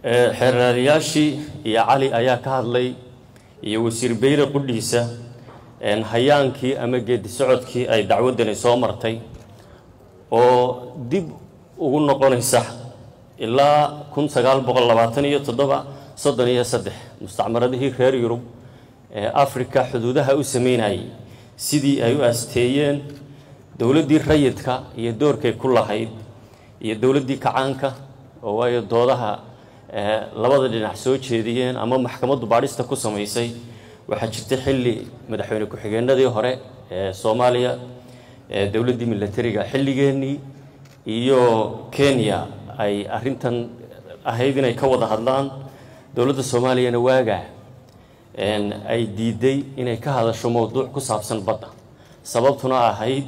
xeeraryaashii iyo cali ayaa ka hadlay iyo wasiir Beyre qudhiisa hayaankii ama geedi socodkii ay dacwadani soo martay oo dib ugu noqonaysa ilaa 1927 mustacmaradihii reer Yurub ee Afrika xuduudaha u sameynayay sidii ay u asteeyeen dawladdii rayidka iyo doorkay ku lahayd iyo dawladdii kacaanka oo ay doodaha labada dhinac soo jeediyeen ama maxkamaddu baadhista ku sameysay waxa jirtay xilli madaxweyne ku-xigeenadii hore ee Soomaaliya dawladdii militariga xilligeennii iyo Kenya ay arintan ahayd inay ka wada hadlaan dawladda Soomaaliyana waaga ay diiday inay ka hadasho mowduuc ku saabsan badda sababtuna ahayd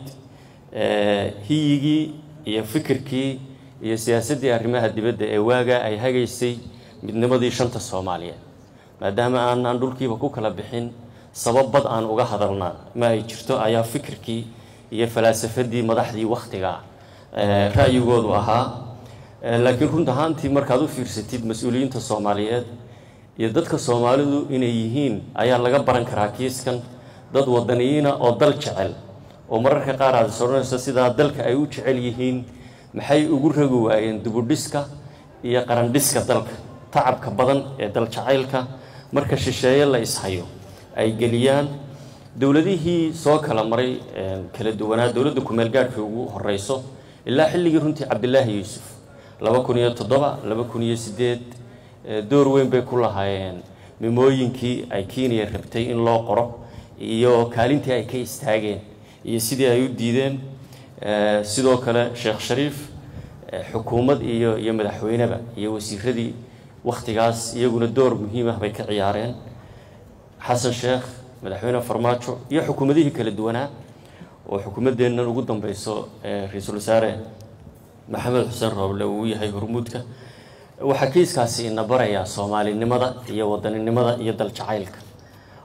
hiyigii iyo fikirkii iyo siyaasadii arrimaha dibadda ee waaga ay hagaysay midnimadii shanta Soomaaliyeed maadaama aan dhulkiiba ku kala bixin sabab bad aan uga hadalnaa ma ay jirto ayaa fikirkii iyo falaasafadii madaxdii waqtiga ra'yigoodu ahaa laakiin runta ahaantii markaad u fiirsatid mas'uuliyiinta Soomaaliyeed iyo dadka Soomaalidu inay yihiin ayaa laga baran karaa kiiskan dad wadaniyiina oo dal jecel oo mararka qaar aad soonayso sida dalka ay u jecel yihiin maxay ugu ragi waayeen dibudhiska iyo qarandhiska dalka tacabka badan ee dal jacaylka marka shisheeye la ishayo ay geliyaan dawladihii soo kala maray kala duwanaa dawladda ku meel gaarkii ugu horeyso ilaa xilligii runtii Cabdullaahi Yuusuf 2007 2008 door weyn bay ku lahaayeen mimooyinkii ay Kenya rabtay in loo qoro iyo kaalintii ay ka istaageen iyo sidii ay u diideen sidoo kale Sheekh Shariif xukuumad iyo madaxweyneba iyo wasiiradii waqtigaas iyaguna door muhiim ah bay ka ciyaareen Xasan Sheekh madaxweyne Farmaajo iyo xukuumadihii kala duwanaa oo xukuumadeena ugu dambayso ra'iisul wasaare Maxamed Xuseen Roble uu yahay hormuudka waxa kiiskaasi ina baraya Soomaalinimada iyo wadaninimada iyo dal jacaylka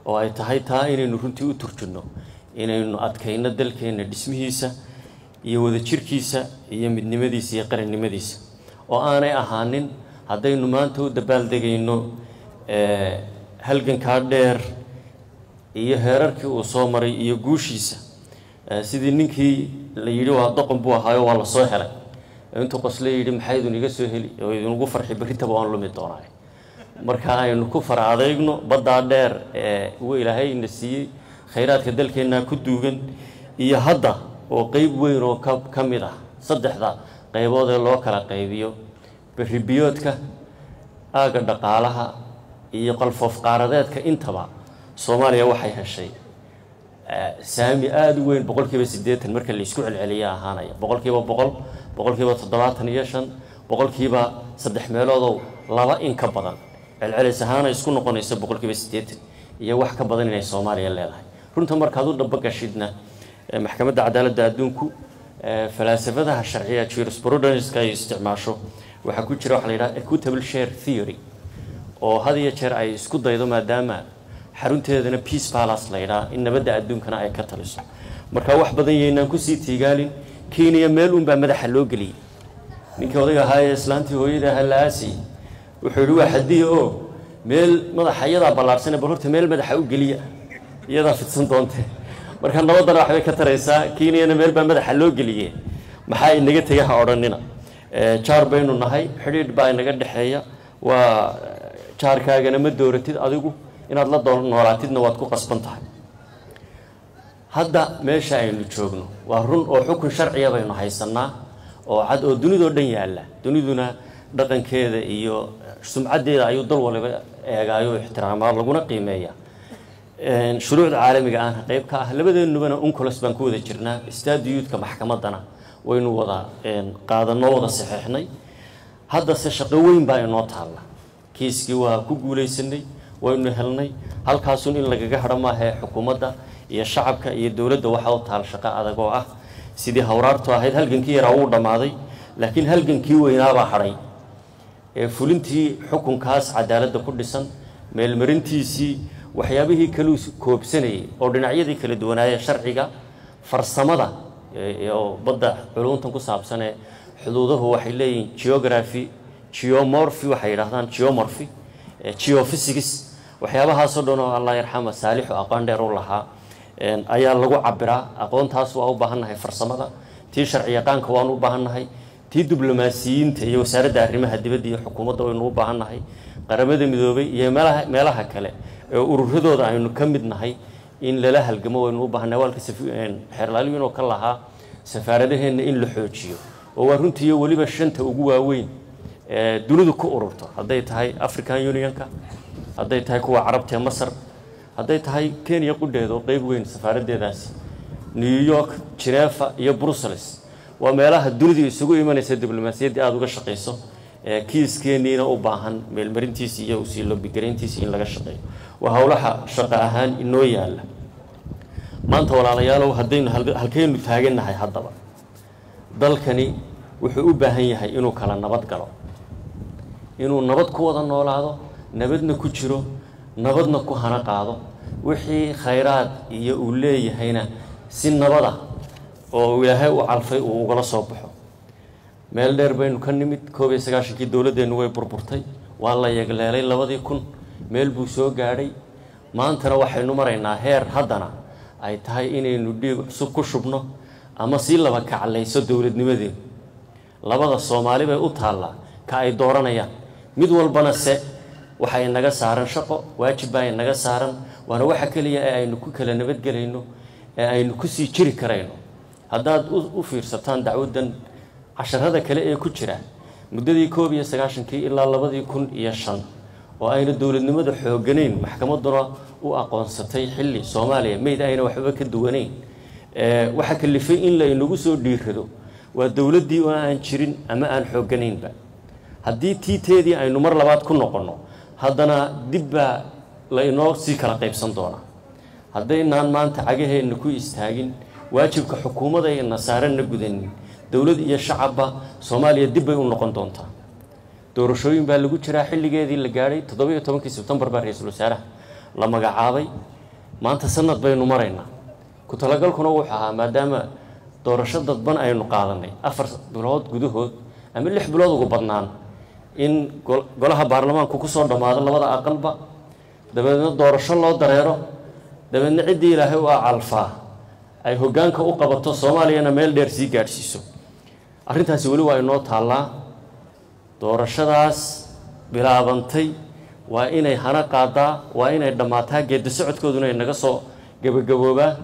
oo ay tahay taa inaynu runtii u turjino inaynu adkayno dalkeena dhismihiisa iyo wada jirkiisa iyo midnimadiisa iyo qarannimadiisa oo aanay ahaanin haddaynu maanta u dabaaldegayno halganka dheer iyo heerarkii uu soo maray iyo guushiisa sidii ninkii la yiri waa doqon buu ahaayo waa la soo helay inta qosle yiri maxay idin iga soo heli oo idin ugu farxi barita baan lumi doonaa marka aynu ku faraadayno badda dheer uu Ilaahay ina siiyay khayraadka dalkeena ku duugan iyo hadda oo qayb weyn oo ka mid ah saddexda qaybood ee loo kala qaybiyo baribiyoodka aaga dhaqaalaha iyo qalfoof qaaradeedka intaba Soomaaliya waxay heshay saami aad u weyn 80% marka la isku celceliyo ahaanaya 100% 75% 3 meelood laba in ka badan celcelis ahaan isku noqonaysa 80% iyo wax ka badan inay Soomaaliya leedahay runta markaad u dabagashidna maxkamadda cadaaladda adduunku falaasafadaha sharciga jurisprudence ay isticmaasho waxa ku jira wax la yiraahdo equitable share theory oo had iyo jeer ay isku daydo maadaama xarunteedana Peace Palace la yiraahdo in nabadda adduunkana ay ka taliso marka wax badan yeynaan ku sii tiigaalin Kenya meel un baa madaxa loo galiyay ninkii odayga ahaa islaantii hooyada halaasi wuxuu yiri waxa hadii oo meel madaxayada balaarsan barorta meel madaxa u galiya iyada fidsan doonte marka nabadda waxay ka taraysaa Kenya meel baa madaxa loo galiyay maxay inaga tagay oranina jaar baynu nahay xiriir baa inaga dhaxeeya waa jaarkaagana ma dooratid adigu inaad la noolaatidna waad ku qasban tahay hadda meesha aynu joogno waa run oo xukun sharciya baynu haysanaa oo cad oo dunida dhan yaala duniduna dhaqankeeda iyo sumcadeeda ayuu dal waliba eegaayo ixtiraamaa laguna qiimeeya shuruucda caalamiga ah qayb ka ah labadeenubana unkulas baan ku wada jirnaa istaadiyuudka maxkamadana waynu wada qaadano wada saxiixnay hadda se shaqo weyn baa inoo taala kiiskii waa ku guuleysanay waynu helnay halkaasun in lagaga hadhamaahay xukuumadda iyo shacabka iyo dawladda waxa uu taal shaqo adag oo ah sidii hawraartu ahayd halgankii yar uu dhamaaday laakiin halgankii weynaaba haray ee fulintii xukunkaas cadaaladda ku dhisan meel marintiisii waxyaabihii kala koobsanay oo dhinacyadii kala duwanaayay sharciga farsamada ee badda culuntan ku saabsan ee xuduuduhu waxay leeyihiin geography geomorphy waxay yiraahdaan geomorphy geophysics waxyaabahaas oo dhan oo Allah yarxama saalix oo aqoon dheer u lahaa ayaa lagu cabiraa aqoontaas waa u baahannahay farsamada tii sharci yaqaanka waan u baahannahay tii diblomaasiyiinta iyo wasaaradda arrimaha dibadda iyo xukuumadda waynu u baahannahay qaramada midoobay iyo meelaha kale ee ururadooda aynu ka mid nahay in lala halgamo waynu u baahannahay walka xeerlaaliin oo ka lahaa safaaradaheena in la xoojiyo oo waa runtii waliba shanta ugu waaweyn ee dunidu ku ururto haday tahay African Unionka haday tahay kuwa Carabta Masar haday tahay Kenya qudheedo qayb weyn safaaradeedaasi New York Geneva iyo Brussels waa meelaha dunidu isugu imanaysa diblomaasiyadda aad uga shaqeyso kiiskeeniina u baahan meel marintiisa iyo u sii loobi gareyntiisa in laga shaqeeyo waa hawlaha shaqo ahaan inoo yaala maanta walaalayaal hadaynu halkeenu taaganahay haddaba dalkani wuxuu u baahan yahay inuu kala nabad galo inuu nabad ku wada noolaado nabadna ku jiro nabadna ku hana qaado wixii khayraad iyo uu leeyahayna si nabada oo Ilaahay u calfay uu uga soo baxo meel dheer baynu ka nimid 19 dawladeenu way burburtay waa la yagleelay 2000 meel buu soo gaadhay maantana waxaynu maraynaa heer haddana ay tahay inaynu dhiig cusub ku shubno ama si laba kaclayso dawladnimadeena labada Soomaali bay u taala ka ay dooranayaan mid walbana se waxay naga saaran shaqo waajib ay naga saaran waana waxa kaliya ee aynu ku kala nabad galayno ee aynu ku sii jiri karayno haddaad u fiirsataan dacwadan casharada kale ee ku jira muddadii 19 ilaa 2005 oo ayna dawladnimada xooganayn maxkamaduna u aqoonsatay xilli Soomaaliya meed ayna waxba ka duwanayn waxa kalifay in la inagu soo dhiirado waa dawladii oo aan jirin ama aan xooganaynba haddii tiiteedii aynu mar labaad ku noqono haddana dibba la inoo sii kala qaybsan doona haddaynaan maanta cagaheena ku istaagin waajibka xukuumadda ee nasaaran gudanin dawlad iyo shacabba Soomaaliya dib bay u noqon doontaa doorashooyin baa lagu jiraa xilligeedii la gaaray 17 September baa ra'iisul wasaaraha la magacaabay maanta sanad baynu maraynaa ku talagalkuna wuxuu ahaa maadaama doorasho dadban aynu qaadanay 4 bilood gudahood ama 6 bilood ugu badnaan in golaha baarlamaanku ku soo dhamaado labada aqalba dabeedna doorasho loo dareero dabeedna cidii Ilaahay u calfaa ay hoggaanka u qabato Soomaaliyana meel dheer sii gaadhsiiso arrintaasi wali waa inoo taalaa doorashadaas bilaabantay waa inay hana qaadaa waa inay dhamaataa geedi socodkooduna naga soo gabagaboobaa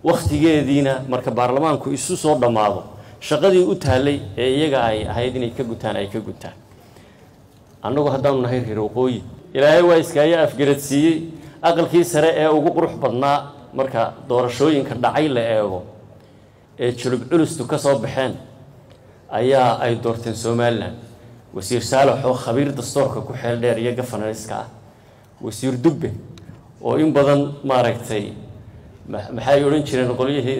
waqtigeediina marka baarlamaanku isu soo dhamaado shaqadii u taalay ee iyaga ay ahayd inay ka gutaan annagu haddaanu nahay reer waqooyi Ilaahay waa iskaaga afgaradsiiyay aqalkii sare ee ugu qurux badnaa marka doorashooyinka dhacay la eego ee julub culustu ka soo baxeen ayaa ay doorteen Soomaaliland wasiir Saalax oo khabiir dastuurka ku xeel dheer iyo gafanariska wasiir Dubbe oo in badan maaragtay maxay oran jireen qoliyihii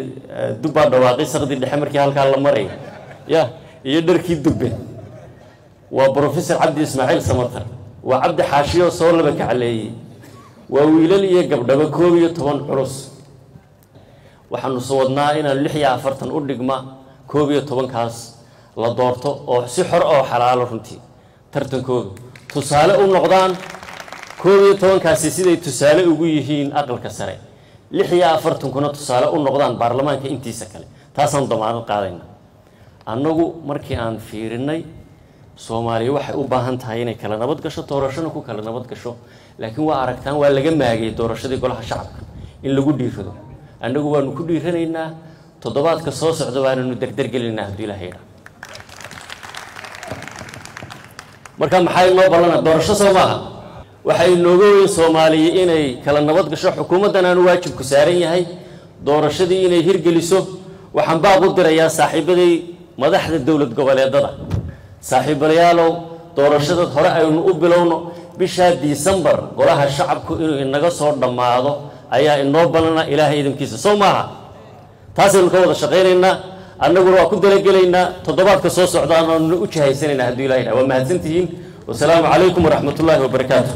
Dubba dhawaaqay saqdi dhexe markii halka la maray iyo dharkii Dubbe waa Professor Cabdi Ismaaciil Samatar waa Cabdi Xaashiyo soo laba kacleeyay waa wiilal iyo gabdhaba 12 culus waxaanu soo wadnaa inaan 46 u dhigma 12 kaas la doorto oo si xor oo xalaal runtii tartankoodu tusaale u noqdaan 12 kaasi siday tusaale ugu yihiin aqalka sare 46 kuna tusaale u noqdaan baarlamaanka intiisa kale taasaan damaanad qaadayna annagu markii aan fiirinay Soomaaliya waxay u baahan tahay inay kala nabad gasho doorashada ku kala nabad gasho laakiin waa aragtaan waa laga maagay doorashadii golaha shacabka in lagu dhiirado annagu waanu ku dhiiranaynaa toddobaadka soo socda waanu dardargelinaynaa hadii Ilaahay marka maxay loo balana doorasho Soomaaliya waxay nooga weyn Soomaaliya inay kala nabad gasho xukuumaddan aanu waajib ku saaran yahay doorashadii inay hirgeliso waxaan baaq u dirayaa saaxiibaday madaxda dawlad goboleedada saaxiibayaalow doorashada hore aynu u bilowno bisha December golaha shacabku inuu inaga soo dhamaado ayaa inoo balana Ilaahay idinkiisa Soomaaliya taasaynu ka wada shaqeynayna annaguna waa ku dalagelaynaa toddobaadka soo socda aanu u jihaysanayna hadii Ilaahay waa mahadsantihiin wassalaamu calaykum waraxmatullaahi wabarakaatuh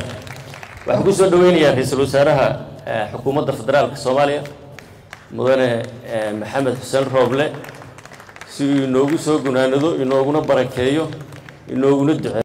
waxaan ku soo dhaweynayaa ra'iisul wasaaraha xukuumadda federaalka Soomaaliya mudane Maxamed Xuseen Rooble si inoogu soo gunaanado inooguna barakeeyo inooguna duceeyo